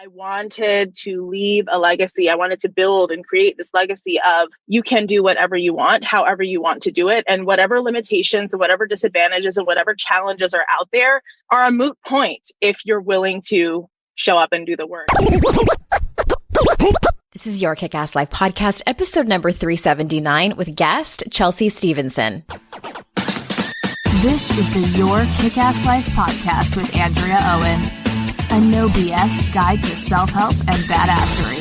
I wanted to leave a legacy. I wanted to build and create this legacy of you can do whatever you want, however you want to do it. And whatever limitations and whatever disadvantages and whatever challenges are out there are a moot point if you're willing to show up and do the work. This is Your Kick-Ass Life podcast, episode number 379 with guest Chelsea Stevenson. This is the Your Kick-Ass Life podcast with Andrea Owen. A no BS guide to self-help and badassery.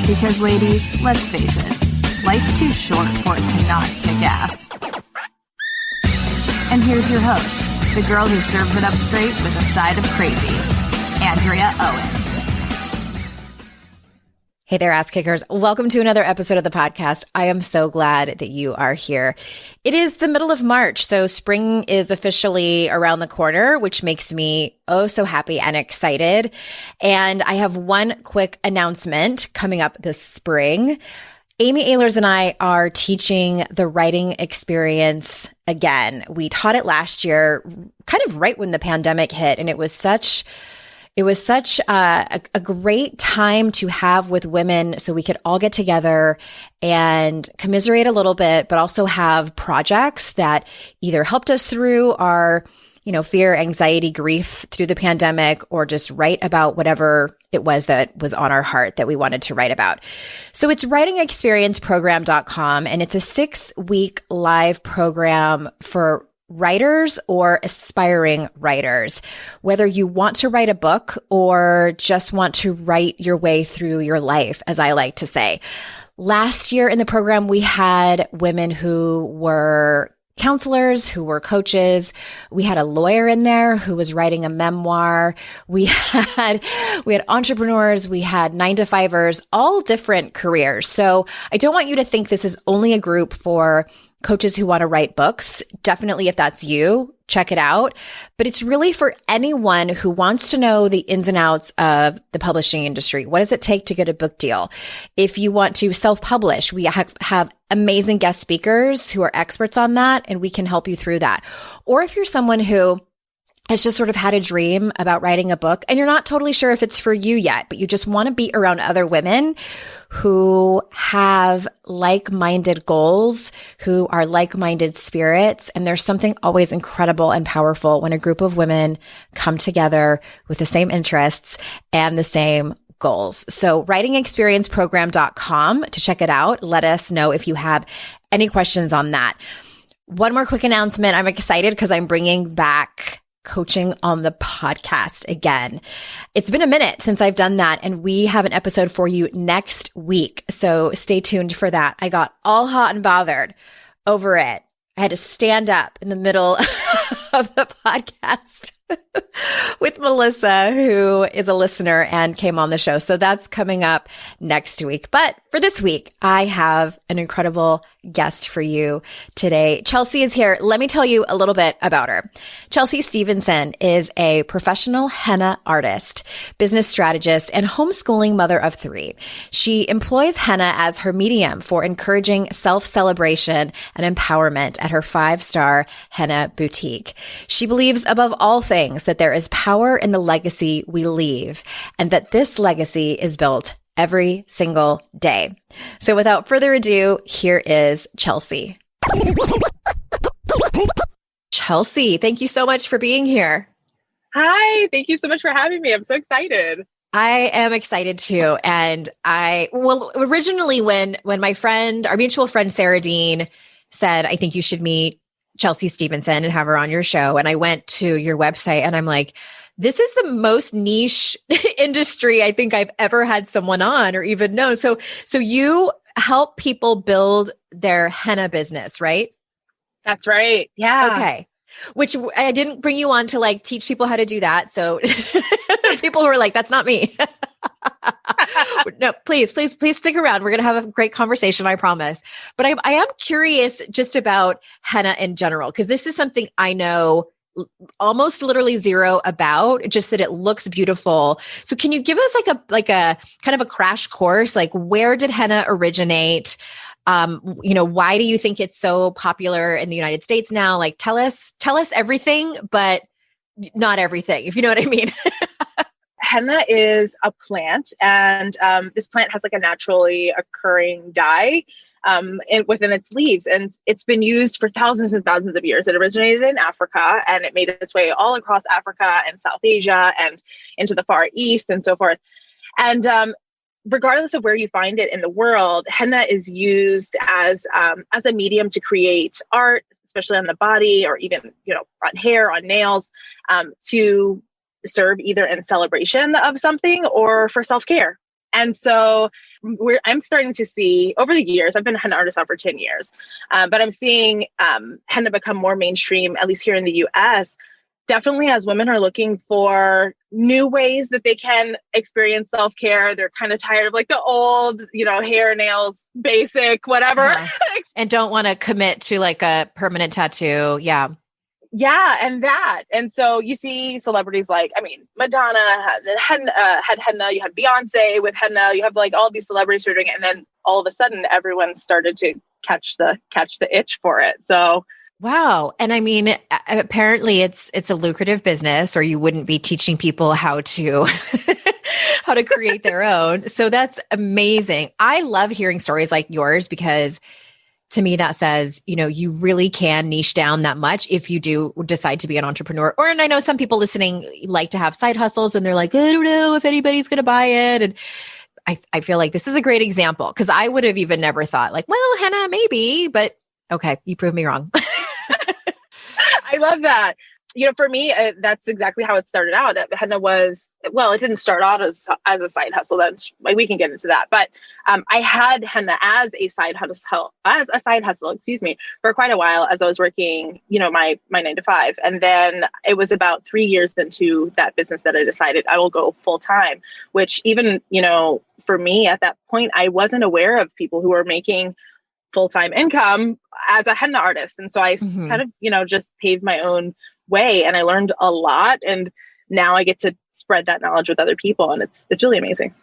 Because ladies, let's face it, life's too short for it to not kick ass. And here's your host, the girl who serves it up straight with a side of crazy, Andrea Owen. Hey there, ass kickers. Welcome to another episode of the podcast. I am so glad that you are here. It is the middle of March, so spring is officially around the corner, which makes me oh so happy and excited. And I have one quick announcement coming up this spring. Amy Ehlers and I are teaching the writing experience again. We taught it last year, kind of right when the pandemic hit, and it was such a great time to have with women so we could all get together and commiserate a little bit, but also have projects that either helped us through our, fear, anxiety, grief through the pandemic, or just write about whatever it was that was on our heart that we wanted to write about. So it's writingexperienceprogram.com, and it's a 6-week live program for writers or aspiring writers, whether you want to write a book or just want to write your way through your life, as I like to say. Last year in the program, we had women who were counselors, who were coaches. We had a lawyer in there who was writing a memoir. We had entrepreneurs, we had 9-to-5ers, all different careers. So I don't want you to think this is only a group for coaches who want to write books. Definitely, if that's you, check it out. But it's really for anyone who wants to know the ins and outs of the publishing industry. What does it take to get a book deal? If you want to self-publish, we have amazing guest speakers who are experts on that, and we can help you through that. Or if you're someone who has just sort of had a dream about writing a book and you're not totally sure if it's for you yet, but you just want to be around other women who have like-minded goals, who are like-minded spirits. And there's something always incredible and powerful when a group of women come together with the same interests and the same goals. So writingexperienceprogram.com to check it out. Let us know if you have any questions on that. One more quick announcement. I'm excited because I'm bringing back coaching on the podcast again. It's been a minute since I've done that, and we have an episode for you next week. So stay tuned for that. I got all hot and bothered over it. I had to stand up in the middle of the podcast with Melissa, who is a listener and came on the show. So that's coming up next week. But for this week, I have an incredible guest for you today. Chelsea is here. Let me tell you a little bit about her. Chelsea Stevenson is a professional henna artist, business strategist, and homeschooling mother of 3. She employs henna as her medium for encouraging self-celebration and empowerment at her 5-star henna boutique. She believes above all things that there is power in the legacy we leave, and that this legacy is built every single day. So without further ado, here is Chelsea. Chelsea, thank you so much for being here. Hi, thank you so much for having me. I'm so excited. I am excited too. And originally when my friend, our mutual friend, Sarah Dean said, I think you should meet Chelsea Stevenson and have her on your show. And I went to your website and I'm like, this is the most niche industry I think I've ever had someone on or even known. So you help people build their henna business, right? That's right. Yeah. Okay. Which I didn't bring you on to like teach people how to do that. So people who are like, that's not me. No, please stick around. We're going to have a great conversation, I promise. But I am curious just about henna in general, because this is something I know almost literally zero about, just that it looks beautiful. So can you give us like a kind of a crash course? Like, where did henna originate? Why do you think it's so popular in the United States now? Like, tell us everything, but not everything, if you know what I mean. henna is a plant, and this plant has like a naturally occurring dye within its leaves. And it's been used for thousands and thousands of years. It originated in Africa, and it made its way all across Africa and South Asia and into the Far East and so forth. And regardless of where you find it in the world, henna is used as a medium to create art, especially on the body, or even, on hair, on nails, to serve either in celebration of something or for self-care. And so I'm starting to see over the years, I've been a henna artist now for 10 years, but I'm seeing henna become more mainstream, at least here in the US, definitely as women are looking for new ways that they can experience self-care. They're kind of tired of like the old, hair, nails, basic, whatever. And don't want to commit to like a permanent tattoo. Yeah. Yeah. And so you see celebrities like, Madonna had henna, you had Beyonce with henna, you have like all these celebrities who are doing it. And then all of a sudden everyone started to catch the itch for it. So wow. And apparently it's a lucrative business, or you wouldn't be teaching people how to how to create their own. So that's amazing. I love hearing stories like yours, because to me that says, you really can niche down that much if you do decide to be an entrepreneur. And I know some people listening like to have side hustles, and they're like, I don't know if anybody's going to buy it. And I feel like this is a great example, because I would have even never thought like, well, henna, maybe, but okay, you proved me wrong. I love that. For me, that's exactly how it started out. Henna was, it didn't start out as a side hustle. That's like, we can get into that. But I had henna as a side hustle, for quite a while as I was working, my 9 to 5. And then it was about 3 years into that business that I decided I will go full time, which even, for me at that point, I wasn't aware of people who were making full-time income as a henna artist. And so I kind of, just paved my own way, and I learned a lot. And now I get to spread that knowledge with other people. And it's really amazing.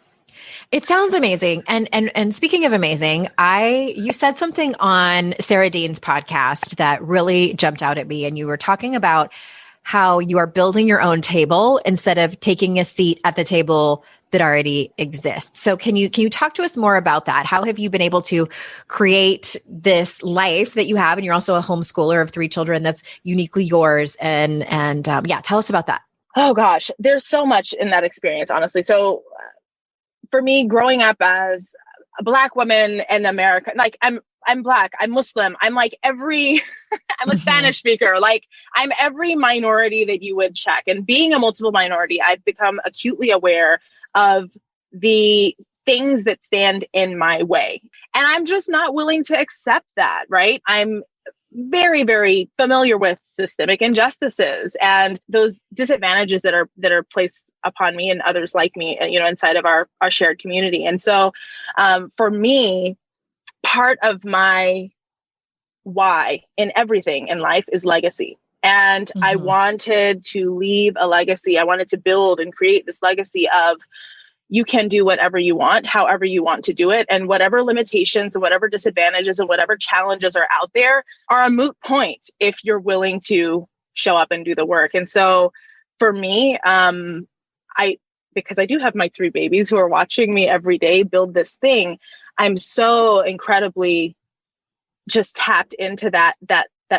It sounds amazing. And speaking of amazing, you said something on Sarah Dean's podcast that really jumped out at me. And you were talking about how you are building your own table instead of taking a seat at the table that already exists. So can you talk to us more about that? How have you been able to create this life that you have? And you're also a homeschooler of 3 children that's uniquely yours. And tell us about that. Oh gosh, there's so much in that experience, honestly. So for me, growing up as a Black woman in America, like I'm Black, I'm Muslim, I'm like I'm a Spanish speaker, like I'm every minority that you would check. And being a multiple minority, I've become acutely aware of the things that stand in my way. And I'm just not willing to accept that, right? I'm very, very familiar with systemic injustices and those disadvantages that are placed upon me and others like me, inside of our shared community. And so for me, part of my why in everything in life is legacy. And I wanted to leave a legacy. I wanted to build and create this legacy of, you can do whatever you want, however you want to do it. And whatever limitations and whatever disadvantages and whatever challenges are out there are a moot point if you're willing to show up and do the work. And so for me, because I do have my 3 babies who are watching me every day build this thing, I'm so incredibly just tapped into that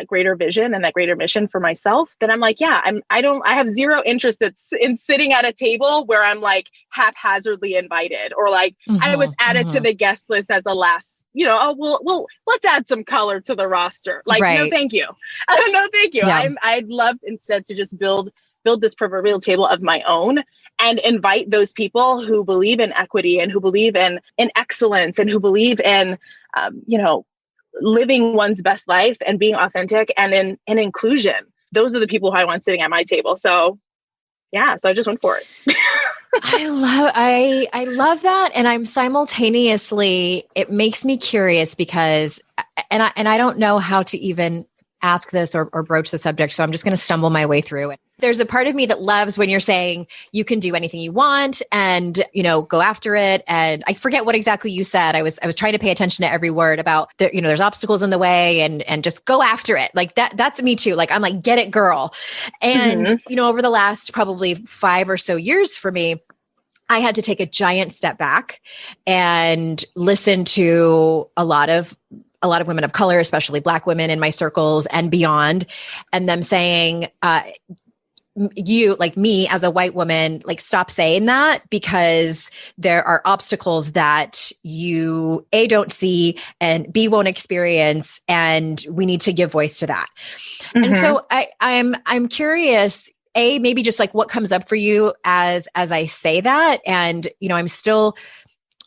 greater vision and that greater mission for myself, that I'm like, I have zero interest in sitting at a table where I'm like haphazardly invited, or like I was added to the guest list as a last, let's add some color to the roster. Like, right. No, thank you. No, thank you. Yeah. I'd love instead to just build this proverbial table of my own and invite those people who believe in equity and who believe in excellence and who believe in, living one's best life and being authentic and in inclusion. Those are the people who I want sitting at my table. So yeah, so I just went for it. I love that. And I'm simultaneously, it makes me curious because, and I don't know how to even ask this or broach the subject. So I'm just going to stumble my way through it. There's a part of me that loves when you're saying you can do anything you want and, go after it. And I forget what exactly you said. I was trying to pay attention to every word about there's obstacles in the way and just go after it. Like that's me too. Like, I'm like, get it, girl. And, over the last probably 5 or so years for me, I had to take a giant step back and listen to a lot of women of color, especially Black women in my circles and beyond, and them saying, you, like me as a white woman, like, stop saying that, because there are obstacles that you A, don't see, and B, won't experience. And we need to give voice to that. Mm-hmm. And so I'm curious, A, maybe just like what comes up for you as I say that. And, I'll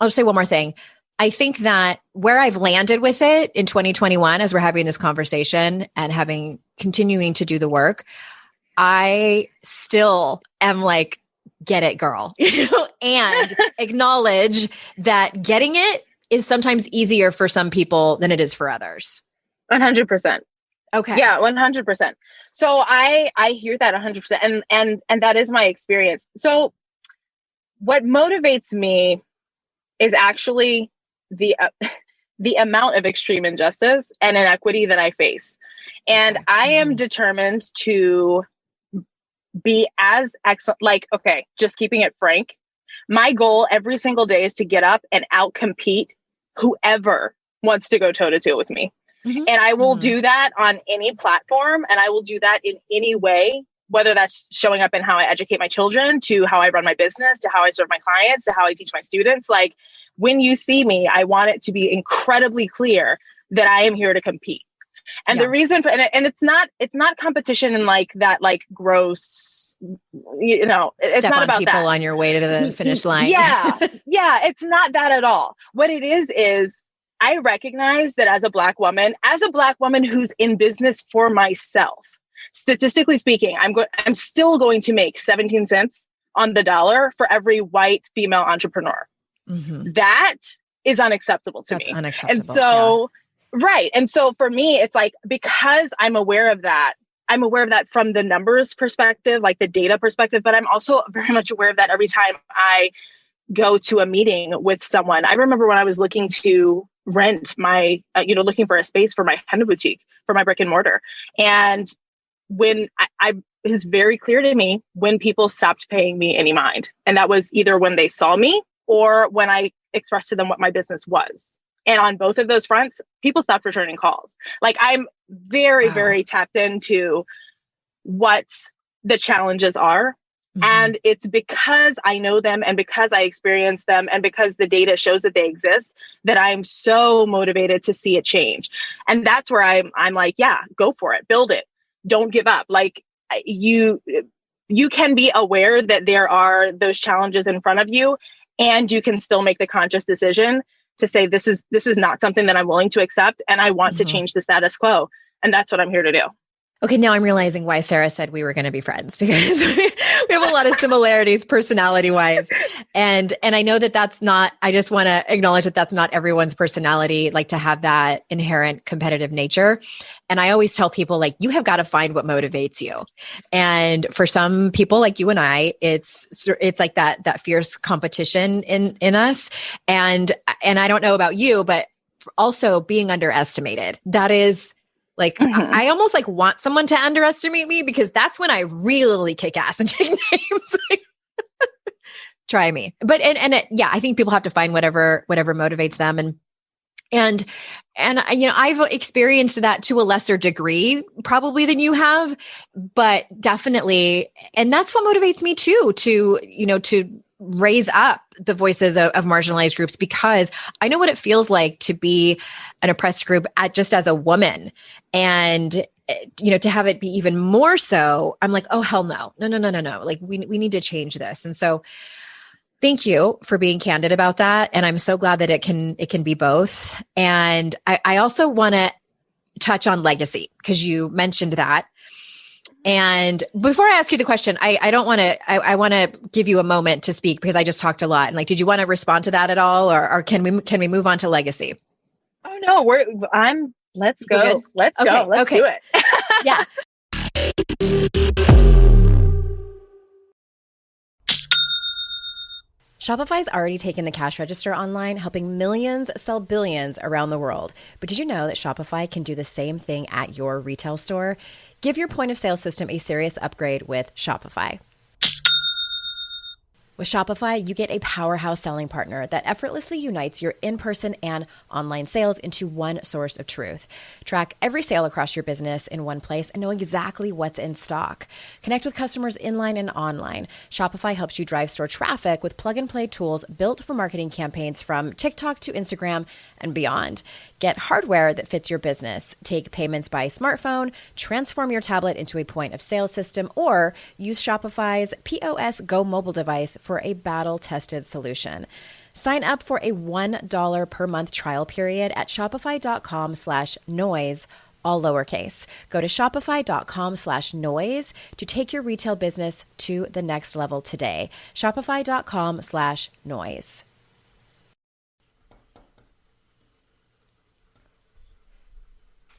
just say one more thing. I think that where I've landed with it in 2021, as we're having this conversation and continuing to do the work, I still am like, get it, girl, and acknowledge that getting it is sometimes easier for some people than it is for others. 100%. Okay. Yeah, 100%. So I hear that 100%. And that is my experience. So what motivates me is actually the amount of extreme injustice and inequity that I face. And I am determined to be as excellent, just keeping it frank. My goal every single day is to get up and outcompete whoever wants to go toe to toe with me. Mm-hmm. And I will do that on any platform, and I will do that in any way, whether that's showing up in how I educate my children, to how I run my business, to how I serve my clients, to how I teach my students. Like, when you see me, I want it to be incredibly clear that I am here to compete. And the reason for, and it's not competition in like that, like gross, it's Step not on about people that. on your way to the finish line. Yeah. It's not that at all. What it is I recognize that as a Black woman who's in business for myself, statistically speaking, I'm still going to make 17 cents on the dollar for every white female entrepreneur. Mm-hmm. That is unacceptable to me. Unacceptable. And so, right. And so for me, it's like, because I'm aware of that from the numbers perspective, like the data perspective, but I'm also very much aware of that every time I go to a meeting with someone. I remember when I was looking to rent my, looking for a space for my henna boutique, for my brick and mortar. And when it was very clear to me when people stopped paying me any mind. And that was either when they saw me or when I expressed to them what my business was. And on both of those fronts, people stopped returning calls. Like, I'm very, very tapped into what the challenges are. Mm-hmm. And it's because I know them, and because I experience them, and because the data shows that they exist, that I'm so motivated to see it change. And that's where I'm like, yeah, go for it, build it. Don't give up. Like, you can be aware that there are those challenges in front of you, and you can still make the conscious decision to say, this is not something that I'm willing to accept, and I want to change the status quo. And that's what I'm here to do. Okay, now I'm realizing why Sarah said we were going to be friends, because we have a lot of similarities personality-wise. And I know that that's not, I just want to acknowledge that that's not everyone's personality, like to have that inherent competitive nature. And I always tell people, like, you have got to find what motivates you. And for some people like you and I, it's like that fierce competition in us. And I don't know about you, but also being underestimated. That is, like, I almost like want someone to underestimate me, because that's when I really kick ass and take names. Try me. But, I think people have to find whatever motivates them. And I've experienced that to a lesser degree, probably, than you have, but definitely. And that's what motivates me too, to raise up the voices of marginalized groups, because I know what it feels like to be an oppressed group just as a woman. And, to have it be even more so, I'm like, oh, hell no. Like, we need to change this. And so thank you for being candid about that. And I'm so glad that it can be both. And I also want to touch on legacy, because you mentioned that. And before I ask you the question, I want to give you a moment to speak, because I just talked a lot. And like, did you want to respond to that at all? Or can we move on to legacy? Oh no, let's go. Let's go. Let's do it. Yeah. Shopify's already taken the cash register online, helping millions sell billions around the world. But did you know that Shopify can do the same thing at your retail store? Give your point of sale system a serious upgrade with Shopify. With Shopify, you get a powerhouse selling partner that effortlessly unites your in-person and online sales into one source of truth. Track every sale across your business in one place and know exactly what's in stock. Connect with customers inline and online. Shopify helps you drive store traffic with plug-and-play tools built for marketing campaigns from TikTok to Instagram and beyond. Get hardware that fits your business. Take payments by smartphone, transform your tablet into a point-of-sale system, or use Shopify's POS Go mobile device for a battle-tested solution. Sign up for a $1 per month trial period at shopify.com/noise, all lowercase. Go to shopify.com/noise to take your retail business to the next level today. Shopify.com/noise.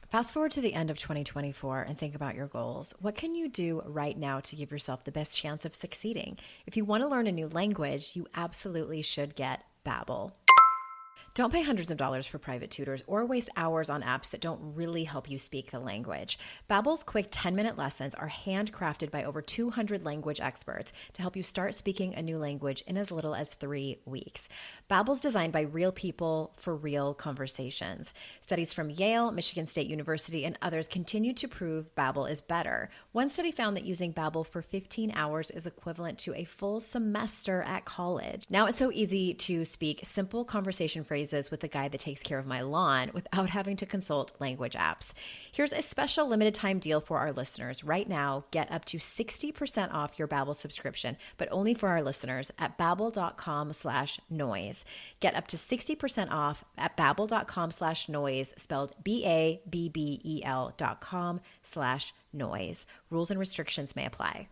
Fast forward to the end of 2024 and think about your goals. What can you do right now to give yourself the best chance of succeeding? If you want to learn a new language, you absolutely should get Babbel. Don't pay hundreds of dollars for private tutors or waste hours on apps that don't really help you speak the language. Babbel's quick 10-minute lessons are handcrafted by over 200 language experts to help you start speaking a new language in as little as 3 weeks. Babbel's designed by real people for real conversations. Studies from Yale, Michigan State University, and others continue to prove Babbel is better. One study found that using Babbel for 15 hours is equivalent to a full semester at college. Now it's so easy to speak simple conversation phrases with the guy that takes care of my lawn without having to consult language apps. Here's a special limited time deal for our listeners. Right now, get up to 60% off your Babbel subscription, but only for our listeners at babbel.com/noise. Get up to 60% off at babbel.com/noise, spelled BABBEL.com/noise. Rules and restrictions may apply.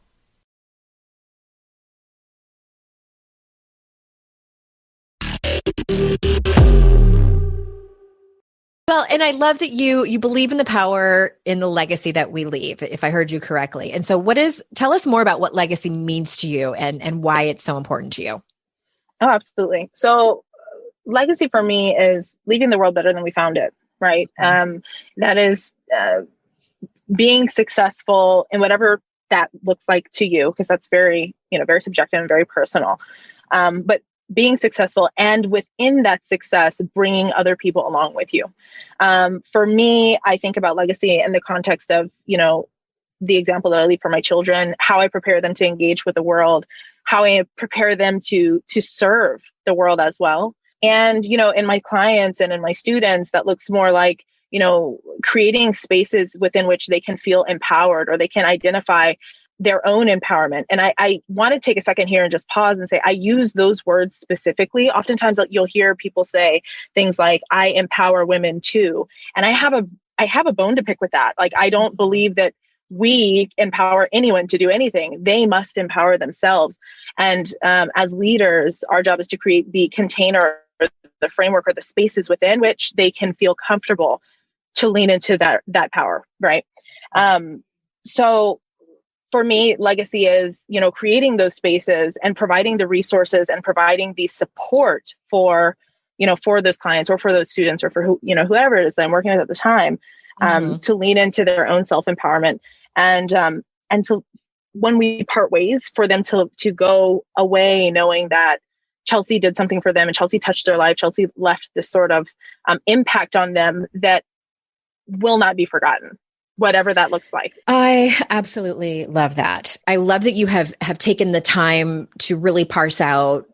Well, and I love that you believe in the power in the legacy that we leave, if I heard you correctly. And so tell us more about what legacy means to you and why it's so important to you. Oh, absolutely. So legacy for me is leaving the world better than we found it, right? That is being successful in whatever that looks like to you, because that's very, very subjective and very personal. But being successful, and within that success, bringing other people along with you. For me, I think about legacy in the context of, the example that I leave for my children, how I prepare them to engage with the world, how I prepare them to serve the world as well. And, in my clients and in my students, that looks more like, creating spaces within which they can feel empowered, or they can identify their own empowerment. And I want to take a second here and just pause and say, I use those words specifically. Oftentimes you'll hear people say things like, I empower women too. And I have a bone to pick with that. Like, I don't believe that we empower anyone to do anything. They must empower themselves. And as leaders, our job is to create the container, or the framework, or the spaces within which they can feel comfortable to lean into that power. Right. So for me, legacy is, creating those spaces and providing the resources and providing the support for those clients, or for those students, or for whoever it is that I'm working with at the time, to lean into their own self-empowerment. And so when we part ways, for them to go away knowing that Chelsea did something for them, and Chelsea touched their life, Chelsea left this sort of impact on them that will not be forgotten, whatever that looks like. I absolutely love that. I love that you have taken the time to really parse out,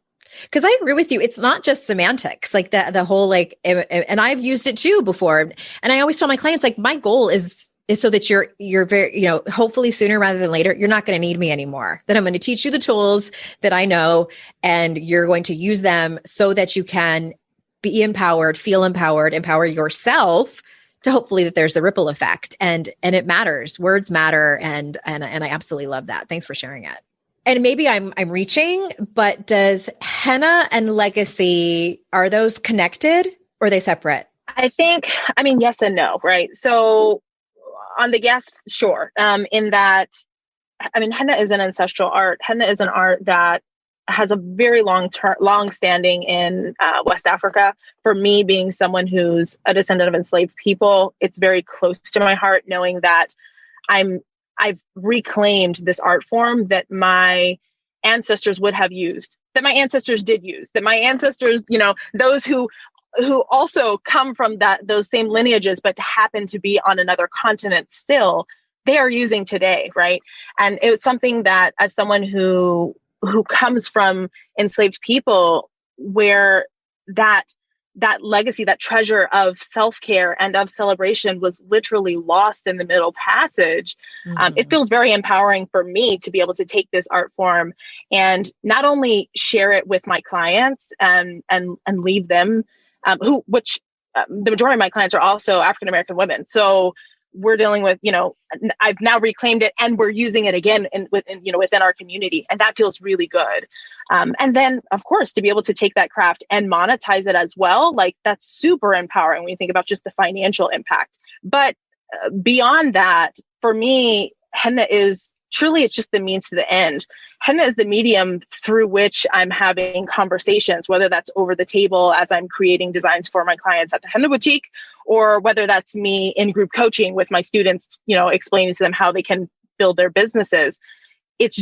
because I agree with you. It's not just semantics, like the whole, and I've used it too before. And I always tell my clients, like, my goal is so that you're very, hopefully sooner rather than later, you're not going to need me anymore. That I'm going to teach you the tools that I know, and you're going to use them so that you can be empowered, feel empowered, empower yourself, to hopefully that there's the ripple effect, and it matters. Words matter. And I absolutely love that. Thanks for sharing it. And maybe I'm reaching, but does henna and legacy, are those connected, or are they separate? I mean, yes and no, right? So on the yes, sure. In that, henna is an ancestral art. Henna is an art that has a very long standing in West Africa. For me, being someone who's a descendant of enslaved people, it's very close to my heart, knowing that I've reclaimed this art form that my ancestors would have used, that my ancestors did use, that my ancestors, those who also come from those same lineages, but happen to be on another continent still, they are using today, right? And it's something that, as someone who comes from enslaved people, where that legacy, that treasure of self-care and of celebration was literally lost in the Middle Passage, it feels very empowering for me to be able to take this art form and not only share it with my clients and leave them, the majority of my clients are also African-American women. So we're dealing with, I've now reclaimed it and we're using it again within our community. And that feels really good. And then, of course, to be able to take that craft and monetize it as well, like that's super empowering when you think about just the financial impact. But beyond that, for me, henna is truly, it's just the means to the end. Henna is the medium through which I'm having conversations, whether that's over the table as I'm creating designs for my clients at the Henna Boutique, or whether that's me in group coaching with my students, explaining to them how they can build their businesses. It's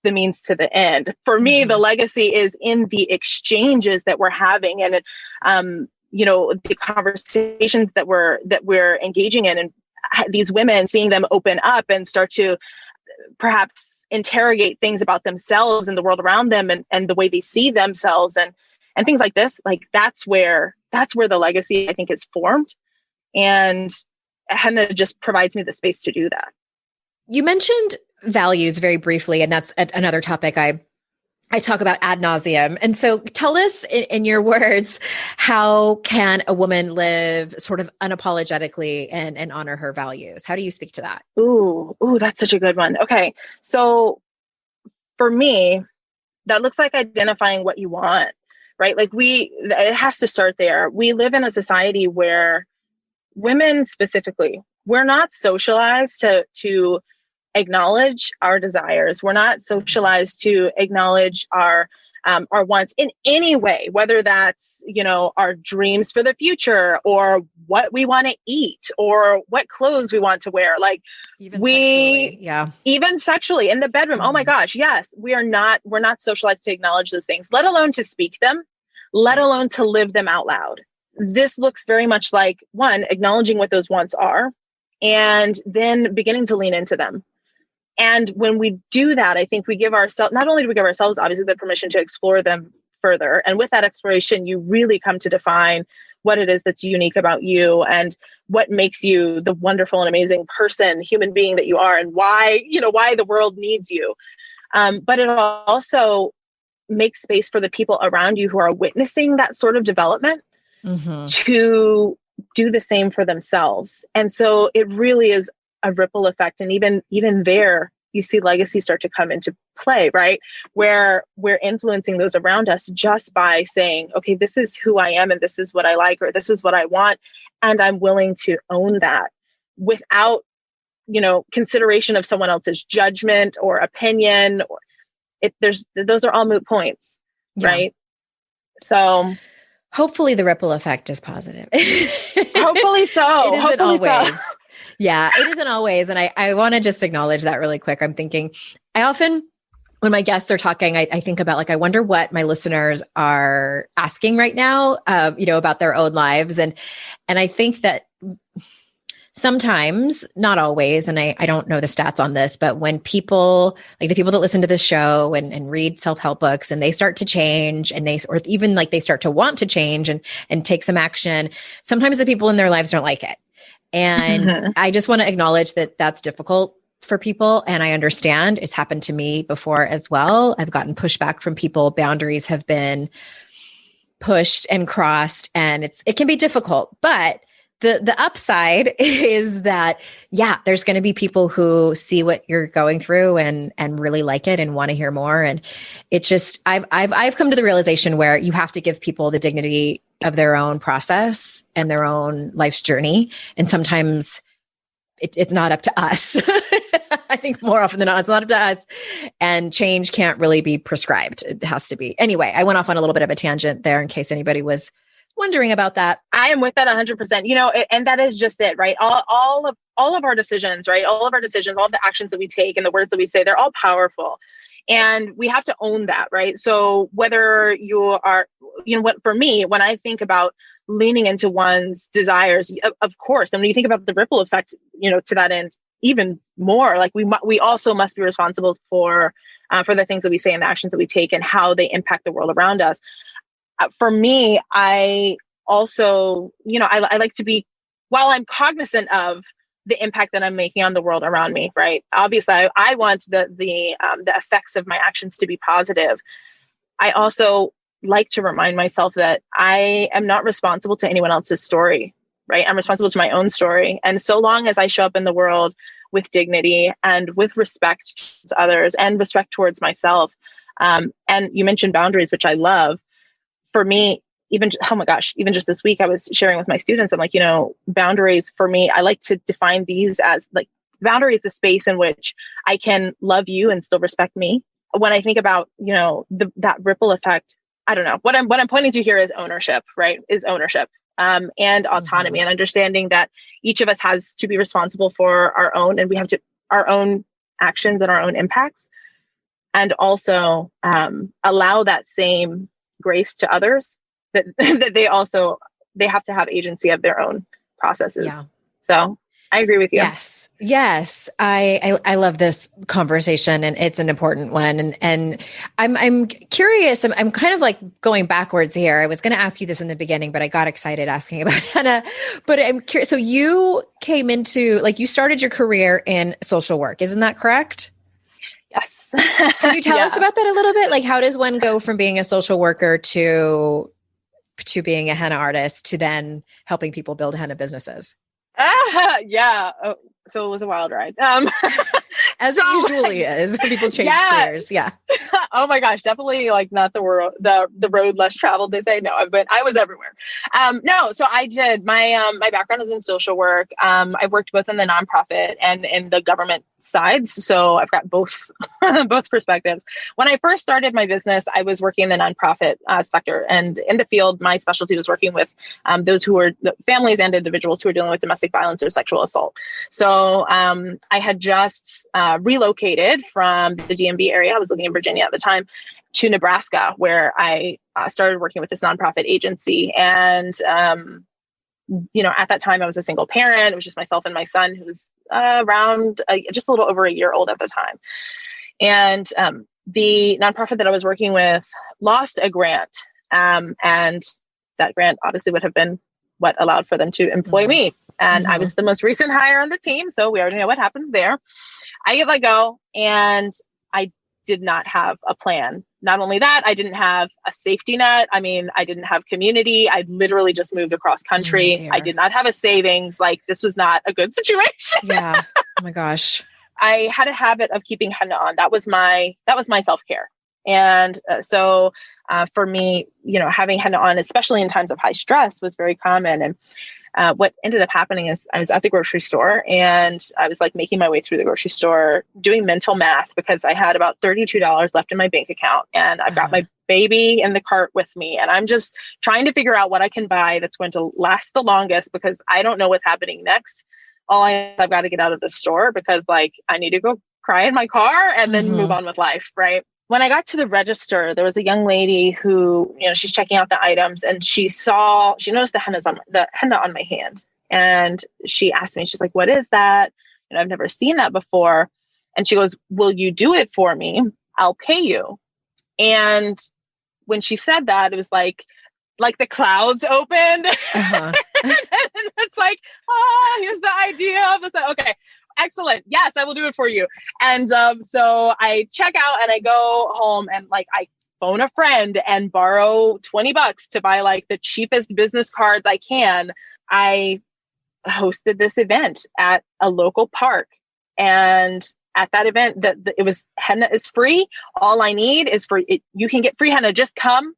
the means to the end. For me, the legacy is in the exchanges that we're having and, the conversations that we're engaging in, and these women, seeing them open up and start to perhaps interrogate things about themselves and the world around them and the way they see themselves and things like this. Like that's where the legacy, I think, is formed. And henna just provides me the space to do that. You mentioned values very briefly, and that's another topic I talk about ad nauseum. And so tell us in your words, how can a woman live sort of unapologetically and honor her values? How do you speak to that? Ooh, that's such a good one. Okay. So for me, that looks like identifying what you want, right? Like it has to start there. We live in a society where women specifically, we're not socialized to acknowledge our desires. We're not socialized to acknowledge our wants in any way, whether that's, our dreams for the future or what we want to eat or what clothes we want to wear. Like even sexually in the bedroom. Oh my gosh. Yes. We're not socialized to acknowledge those things, let alone to speak them, let alone to live them out loud. This looks very much like acknowledging what those wants are, and then beginning to lean into them. And when we do that, I think we give ourselves, not only do we give ourselves obviously the permission to explore them further. And with that exploration, you really come to define what it is that's unique about you and what makes you the wonderful and amazing person, human being that you are, and why the world needs you. But it also makes space for the people around you who are witnessing that sort of development to do the same for themselves. And so it really is a ripple effect. And even there, you see legacy start to come into play, right? Where we're influencing those around us just by saying, okay, this is who I am and this is what I like, or this is what I want. And I'm willing to own that without, consideration of someone else's judgment or opinion. Those are all moot points, right? So hopefully the ripple effect is positive. Hopefully so. It isn't always. So. Yeah, it isn't always. And I want to just acknowledge that really quick. I'm thinking, I often, when my guests are talking, I think about I wonder what my listeners are asking right now, about their own lives. And I think that sometimes, not always, and I don't know the stats on this, but when people, like the people that listen to this show and read self-help books and they start to change and they start to want to change and take some action, sometimes the people in their lives don't like it. And I just want to acknowledge that that's difficult for people. And I understand it's happened to me before as well. I've gotten pushback from people. Boundaries have been pushed and crossed, and it can be difficult. But the upside is that, there's going to be people who see what you're going through and really like it and want to hear more. And it's just, I've come to the realization where you have to give people the dignity of their own process and their own life's journey. And sometimes it's not up to us. I think more often than not, it's not up to us. And change can't really be prescribed. It has to be. Anyway, I went off on a little bit of a tangent there in case anybody was wondering about that. I am with that 100%, and that is just it, right? All of our decisions, right? All of our decisions, all of the actions that we take and the words that we say, they're all powerful. And we have to own that, right? So whether you are, what for me, when I think about leaning into one's desires, of course, and when you think about the ripple effect, to that end, even more, like we also must be responsible for the things that we say and the actions that we take and how they impact the world around us. For me, I also, I like to be, while I'm cognizant of the impact that I'm making on the world around me, right? Obviously, I want the effects of my actions to be positive. I also like to remind myself that I am not responsible to anyone else's story, right? I'm responsible to my own story. And so long as I show up in the world with dignity and with respect to others and respect towards myself, and you mentioned boundaries, which I love. For me, even just this week, I was sharing with my students, I'm like, boundaries for me, I like to define these as like, boundary is the space in which I can love you and still respect me. When I think about, that ripple effect, I don't know, what I'm pointing to here is ownership, right? Is ownership, and autonomy, and understanding that each of us has to be responsible for our own, and we have to, our own actions and our own impacts, and also allow that same grace to others, that they have to have agency of their own processes. Yeah. So I agree with you. Yes. I love this conversation, and it's an important one. And I'm curious. I'm kind of like going backwards here. I was going to ask you this in the beginning, but I got excited asking about henna. But I'm curious. So you came into, like, you started your career in social work. Isn't that correct? Yes. Can you tell us about that a little bit? Like, how does one go from being a social worker to being a henna artist to then helping people build henna businesses? Yeah. Oh, so it was a wild ride. As it usually is when people change careers. Yeah. Oh my gosh. Definitely like not the road less traveled, they say. No, I was everywhere. No, so I did my background is in social work. I've worked both in the nonprofit and in the government sides. So I've got both perspectives. When I first started my business, I was working in the nonprofit sector, and in the field, my specialty was working with those who were families and individuals who were dealing with domestic violence or sexual assault. So I had just relocated from the DMV area. I was living in Virginia at the time, to Nebraska, where I started working with this nonprofit agency. And at that time I was a single parent. It was just myself and my son, who was around just a little over a year old at the time. And the nonprofit that I was working with lost a grant. And that grant obviously would have been what allowed for them to employ me. And I was the most recent hire on the team. So we already know what happens there. I get let go, and I did not have a plan. Not only that, I didn't have a safety net. I mean, I didn't have community. I literally just moved across country. I did not have a savings. Like, this was not a good situation. Yeah. Oh my gosh. I had a habit of keeping henna on. That was my self-care. And so for me, having henna on, especially in times of high stress, was very common. And what ended up happening is I was at the grocery store, and I was like making my way through the grocery store doing mental math, because I had about $32 left in my bank account, and I've got my baby in the cart with me, and I'm just trying to figure out what I can buy that's going to last the longest, because I don't know what's happening next. I've got to get out of the store, because like I need to go cry in my car and then move on with life. Right. When I got to the register, there was a young lady who, she's checking out the items, and she noticed the henna on my hand. And she asked me, she's like, "What is that? I've never seen that before." And she goes, "Will you do it for me? I'll pay you." And when she said that, it was like the clouds opened. And it's like, here's the idea of it. Okay. Excellent. Yes, I will do it for you. And so I check out and I go home, and like I phone a friend and borrow $20 to buy like the cheapest business cards I can. I hosted this event at a local park, and at that event, it was henna is free. All I need is for it. You can get free henna. Just come.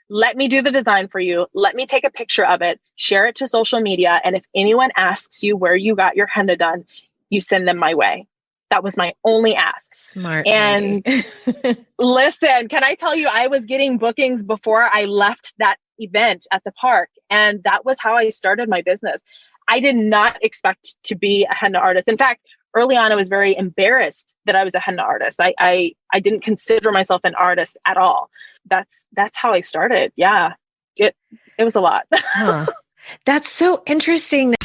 Let me do the design for you. Let me take a picture of it, share it to social media. And if anyone asks you where you got your henna done, you send them my way. That was my only ask. Smart. And listen, can I tell you, I was getting bookings before I left that event at the park. And that was how I started my business. I did not expect to be a henna artist. In fact, early on, I was very embarrassed that I was a henna artist. I didn't consider myself an artist at all. That's how I started. Yeah. It was a lot. Huh. That's so interesting.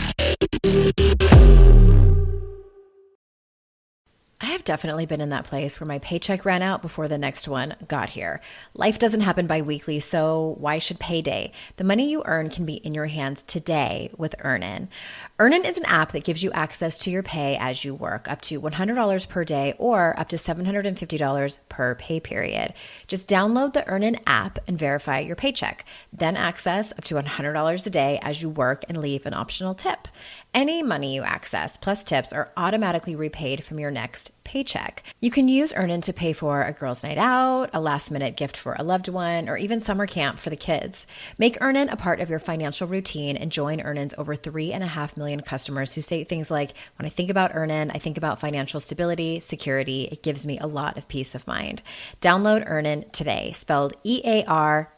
I have definitely been in that place where my paycheck ran out before the next one got here. Life doesn't happen bi-weekly, so why should payday? The money you earn can be in your hands today with Earnin. Earnin is an app that gives you access to your pay as you work, up to $100 per day or up to $750 per pay period. Just download the Earnin app and verify your paycheck. Then access up to $100 a day as you work and leave an optional tip. Any money you access plus tips are automatically repaid from your next paycheck. You can use Earnin to pay for a girls' night out, a last-minute gift for a loved one, or even summer camp for the kids. Make Earnin a part of your financial routine and join Earnin's over 3.5 million customers who say things like, when I think about Earnin, I think about financial stability, security. It gives me a lot of peace of mind. Download Earnin today, spelled EARNIN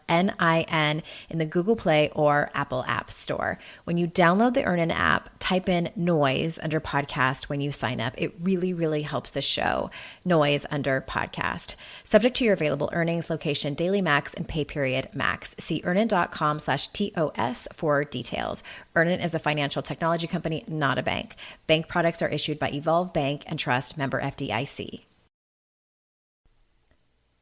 in the Google Play or Apple App Store. When you download the Earnin app, type in noise under podcast when you sign up. It really, really helps the show. Noise under podcast. Subject to your available earnings, location, daily max, and pay period max. See earnin.com/TOS for details. Earnin is a financial technology company, not a bank. Bank products are issued by Evolve Bank and Trust, member FDIC.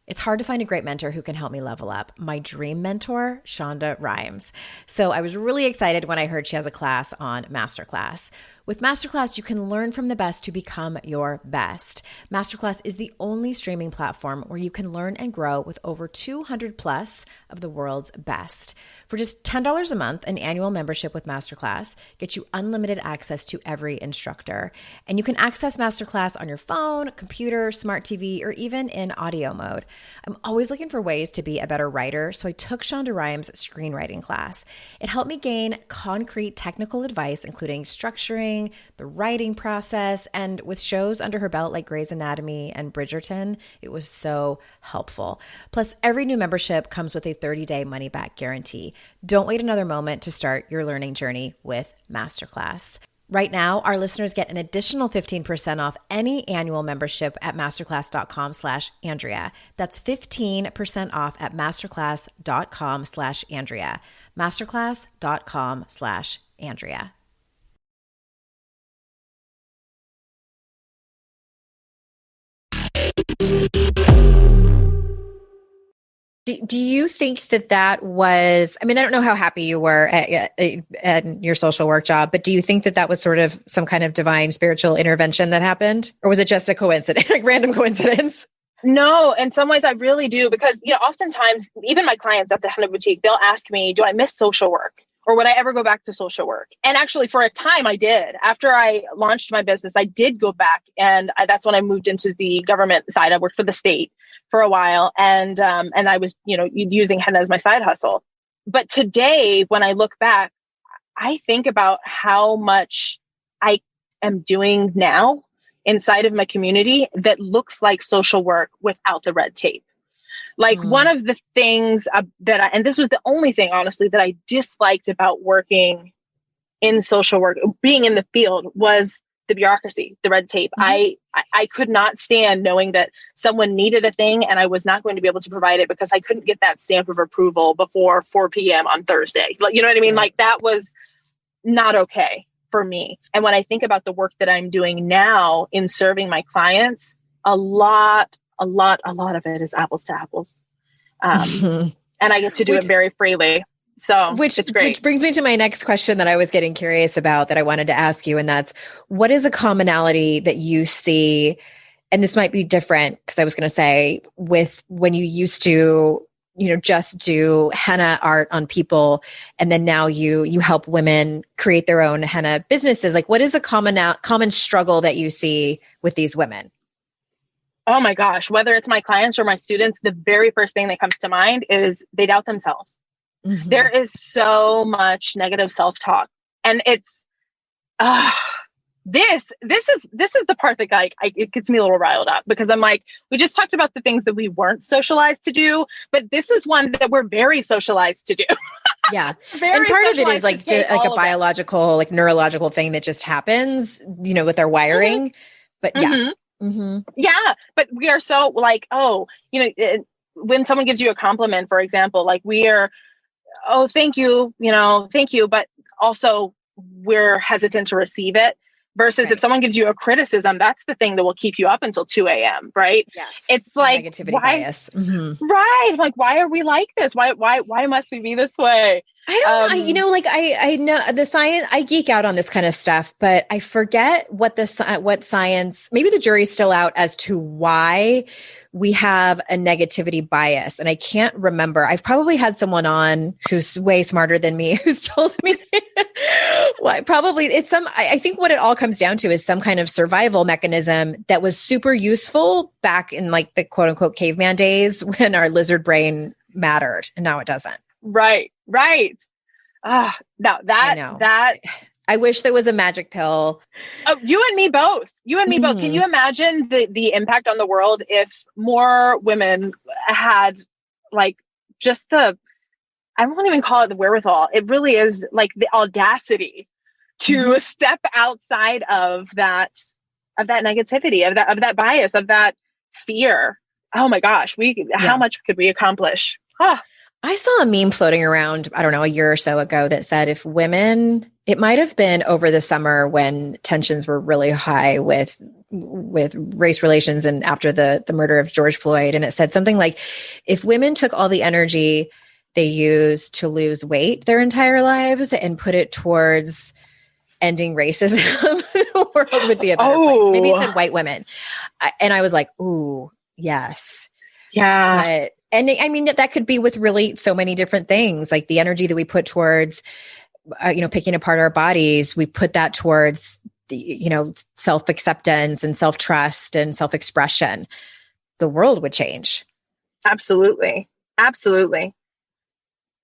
It's hard to find a great mentor who can help me level up. My dream mentor, Shonda Rhimes. So I was really excited when I heard she has a class on Masterclass. With Masterclass, you can learn from the best to become your best. Masterclass is the only streaming platform where you can learn and grow with over 200 plus of the world's best. For just $10 a month, an annual membership with Masterclass gets you unlimited access to every instructor. And you can access Masterclass on your phone, computer, smart TV, or even in audio mode. I'm always looking for ways to be a better writer, so I took Shonda Rhimes' screenwriting class. It helped me gain concrete technical advice, including structuring, the writing process, and with shows under her belt like Grey's Anatomy and Bridgerton, it was so helpful. Plus, every new membership comes with a 30-day money-back guarantee. Don't wait another moment to start your learning journey with Masterclass. Right now, our listeners get an additional 15% off any annual membership at masterclass.com/Andrea. That's 15% off at masterclass.com/Andrea. Masterclass.com/Andrea. Do you think that was, I mean, I don't know how happy you were at your social work job, but do you think that was sort of some kind of divine spiritual intervention that happened? Or was it just a coincidence, like random coincidence? No, in some ways I really do, because, oftentimes even my clients at the Henna Boutique, they'll ask me, do I miss social work? Or would I ever go back to social work? And actually, for a time, I did. After I launched my business, I did go back. And that's when I moved into the government side. I worked for the state for a while. And I was, using henna as my side hustle. But today, when I look back, I think about how much I am doing now inside of my community that looks like social work without the red tape. Like one of the things and this was the only thing, honestly, that I disliked about working in social work, being in the field, was the bureaucracy, the red tape. I could not stand knowing that someone needed a thing and I was not going to be able to provide it because I couldn't get that stamp of approval before 4 p.m. on Thursday. You know what I mean? Like that was not okay for me. And when I think about the work that I'm doing now in serving my clients, a lot of it is apples to apples. And I get to do it very freely. So it's great. Which brings me to my next question that I was getting curious about that I wanted to ask you. And that's, what is a commonality that you see? And this might be different, because I was going to say, with when you used to, just do henna art on people, and then now you help women create their own henna businesses. Like, what is a common struggle that you see with these women? Oh my gosh, whether it's my clients or my students, the very first thing that comes to mind is they doubt themselves. Mm-hmm. There is so much negative self-talk. And it's, this is the part that it gets me a little riled up, because I'm like, we just talked about the things that we weren't socialized to do, but this is one that we're very socialized to do. Yeah. Very And part of it is specialized like to take like a all of it. biological, like neurological thing that just happens, with our wiring. But yeah. Yeah. But we are so like, oh, when someone gives you a compliment, for example, like oh, thank you, thank you. But also we're hesitant to receive it versus if someone gives you a criticism, that's the thing that will keep you up until 2 a.m. Right. Yes. It's like, negativity bias. Right. I'm like, why are we like this? Why must we be this way? I know the science, I geek out on this kind of stuff, but I forget what science, maybe the jury's still out as to why we have a negativity bias. And I can't remember. I've probably had someone on who's way smarter than me who's told me why. Probably I think what it all comes down to is some kind of survival mechanism that was super useful back in like the quote unquote caveman days when our lizard brain mattered, and now it doesn't. Right. Now that I wish there was a magic pill. Oh, you and me both. Can you imagine the impact on the world if more women had like just I won't even call it the wherewithal. It really is like the audacity to step outside of that negativity, of that bias, of that fear. Oh my gosh, how much could we accomplish? I saw a meme floating around, I don't know, a year or so ago that said if women, it might have been over the summer when tensions were really high with race relations and after the murder of George Floyd. And it said something like, if women took all the energy they used to lose weight their entire lives and put it towards ending racism, the world would be a better place. Maybe it said white women. And I was like, ooh, yes. Yeah. And I mean, that could be with really so many different things, like the energy that we put towards, picking apart our bodies. We put that towards the, self-acceptance and self-trust and self-expression. The world would change. Absolutely.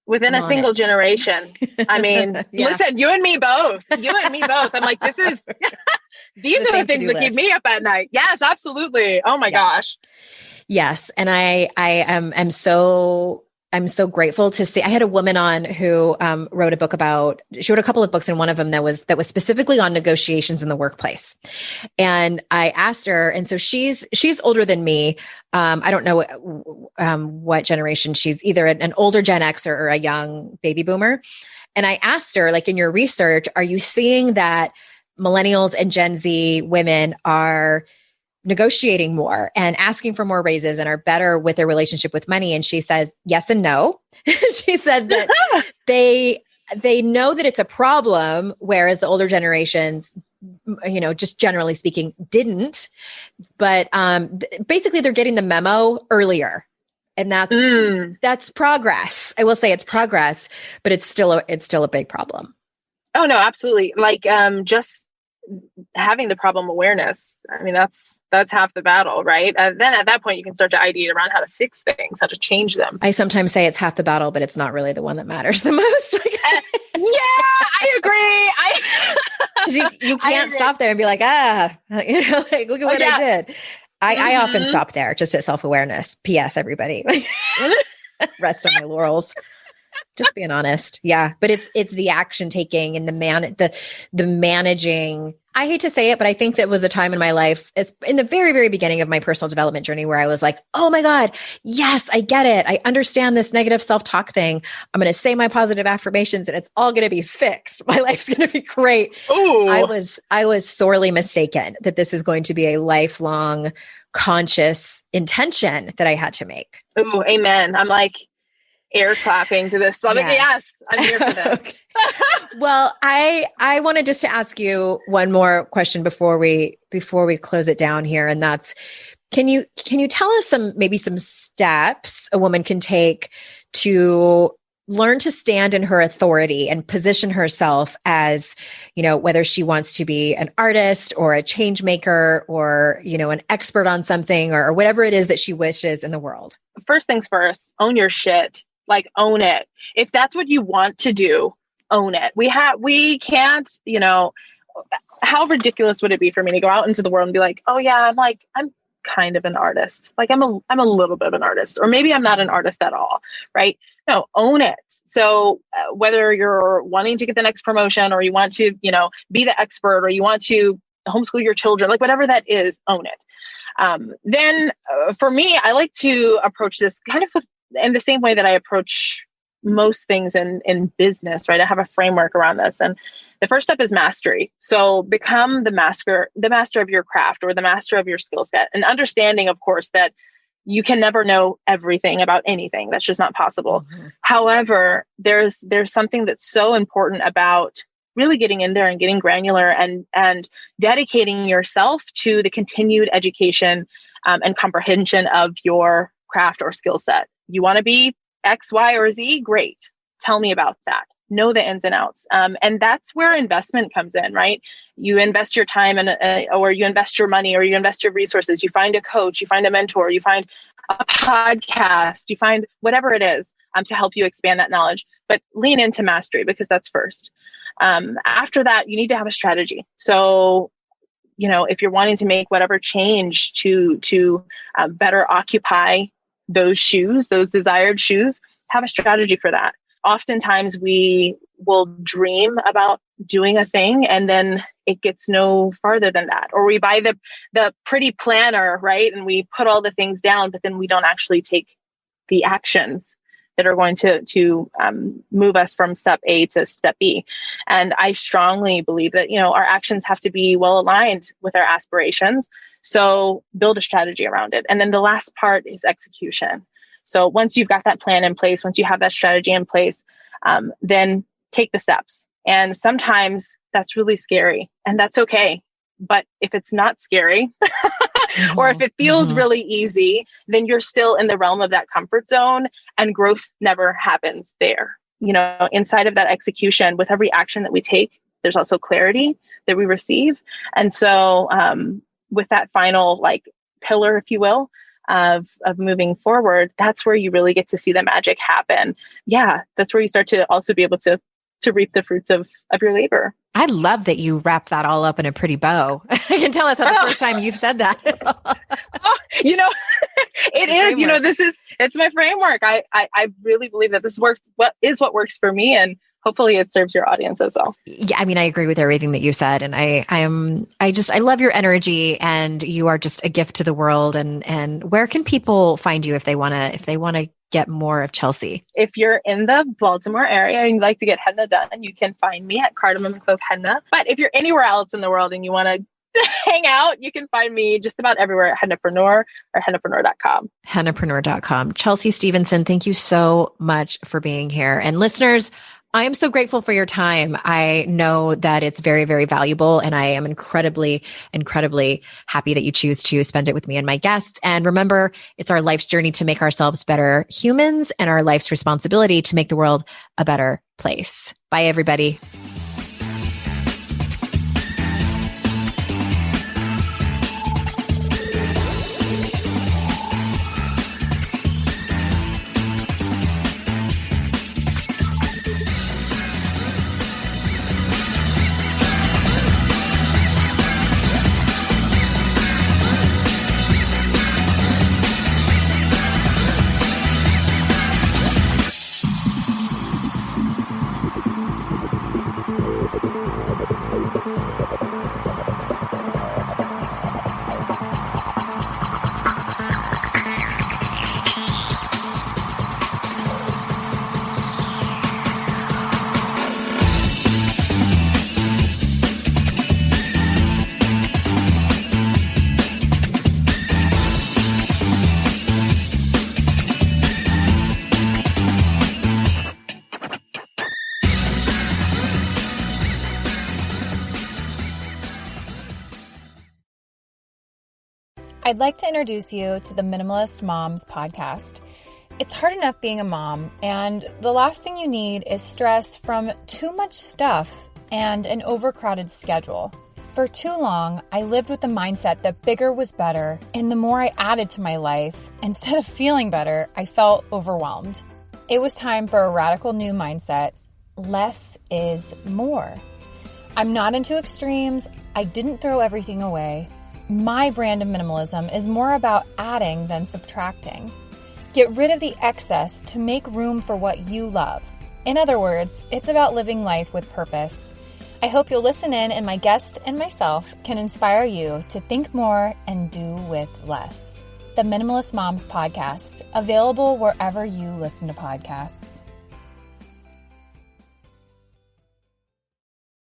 Within a single generation. I mean, listen, you and me both. I'm like, these are the things that keep me up at night. Yes, absolutely. Oh my gosh. Yes. And I'm so grateful to see. I had a woman on who wrote a couple of books, and one of them that was specifically on negotiations in the workplace. And I asked her, and so she's older than me. I don't know what generation. She's either an older Gen X or a young baby boomer. And I asked her, like, in your research, are you seeing that millennials and Gen Z women are negotiating more and asking for more raises and are better with their relationship with money? And she says yes and no. She said that they know that it's a problem, whereas the older generations, just generally speaking, didn't. But basically, they're getting the memo earlier, and that's progress. I will say it's progress, but it's still a big problem. Oh no, absolutely. Like just having the problem awareness. I mean, that's half the battle, right? And then at that point, you can start to ideate around how to fix things, how to change them. I sometimes say it's half the battle, but it's not really the one that matters the most. Yeah, I agree. You can't stop there and be like, look at what I did. I often stop there just at self-awareness. P.S. everybody. Rest on my laurels. Just being honest. Yeah. But it's the action taking and the managing. I hate to say it, but I think that was a time in my life, in the very, very beginning of my personal development journey, where I was like, oh my God, yes, I get it. I understand this negative self-talk thing. I'm going to say my positive affirmations and it's all going to be fixed. My life's going to be great. Ooh. I was sorely mistaken that this is going to be a lifelong conscious intention that I had to make. Ooh, amen. I'm like air clapping to this. Yes, I'm here for this. Okay. Well, I wanted just to ask you one more question before we close it down here. And that's, can you tell us maybe some steps a woman can take to learn to stand in her authority and position herself as, whether she wants to be an artist or a change maker or, an expert on something or whatever it is that she wishes in the world? First things first, own your shit. Like, own it. If that's what you want to do, own it. We can't, how ridiculous would it be for me to go out into the world and be like, oh yeah, I'm kind of an artist. Like I'm a little bit of an artist, or maybe I'm not an artist at all. Right. No, own it. So whether you're wanting to get the next promotion or you want to, be the expert or you want to homeschool your children, like whatever that is, own it. Then for me, I like to approach this kind of in the same way that I approach most things in business, right? I have a framework around this. And the first step is mastery. So become the master of your craft or the master of your skill set, and understanding, of course, that you can never know everything about anything. That's just not possible. Mm-hmm. However, there's something that's so important about really getting in there and getting granular and dedicating yourself to the continued education and comprehension of your craft or skill set. You want to be X, Y, or Z? Great. Tell me about that. Know the ins and outs. And that's where investment comes in, right? You invest your time or you invest your money or you invest your resources. You find a coach, you find a mentor, you find a podcast, you find whatever it is to help you expand that knowledge. But lean into mastery because that's first. After that, you need to have a strategy. So, if you're wanting to make whatever change to better occupy those shoes, those desired shoes, have a strategy for that. Oftentimes we will dream about doing a thing and then it gets no farther than that. Or we buy the pretty planner, right? And we put all the things down, but then we don't actually take the actions that are going to move us from step A to step B. And I strongly believe that, our actions have to be well aligned with our aspirations. So build a strategy around it. And then the last part is execution. So once you've got that plan in place, once you have that strategy in place, then take the steps. And sometimes that's really scary and that's okay. But if it's not scary or if it feels really easy, then you're still in the realm of that comfort zone and growth never happens there. Inside of that execution, with every action that we take, there's also clarity that we receive. And so with that final pillar, if you will, of moving forward, that's where you really get to see the magic happen. Yeah, that's where you start to also be able to reap the fruits of your labor. I love that you wrap that all up in a pretty bow. I can tell that's not the first time you've said that. It is, it's my framework. I really believe that this works. What works for me, and hopefully it serves your audience as well. Yeah. I mean, I agree with everything that you said. And I love your energy, and you are just a gift to the world. And where can people find you if they want to get more of Chelsea? If you're in the Baltimore area and you'd like to get henna done, you can find me at Cardamom and Clove Henna. But if you're anywhere else in the world and you want to hang out, you can find me just about everywhere at Hennapreneur or hennapreneur.com. Hennapreneur.com. Chelsea Stevenson, thank you so much for being here. And listeners, I am so grateful for your time. I know that it's very, very valuable, and I am incredibly, incredibly happy that you choose to spend it with me and my guests. And remember, it's our life's journey to make ourselves better humans and our life's responsibility to make the world a better place. Bye, everybody. I'd like to introduce you to the Minimalist Moms podcast. It's hard enough being a mom, and the last thing you need is stress from too much stuff and an overcrowded schedule. For too long, I lived with the mindset that bigger was better, and the more I added to my life, instead of feeling better, I felt overwhelmed. It was time for a radical new mindset. Less is more. I'm not into extremes. I didn't throw everything away. My brand of minimalism is more about adding than subtracting. Get rid of the excess to make room for what you love. In other words, it's about living life with purpose. I hope you'll listen in and my guest and myself can inspire you to think more and do with less. The Minimalist Moms Podcast, available wherever you listen to podcasts.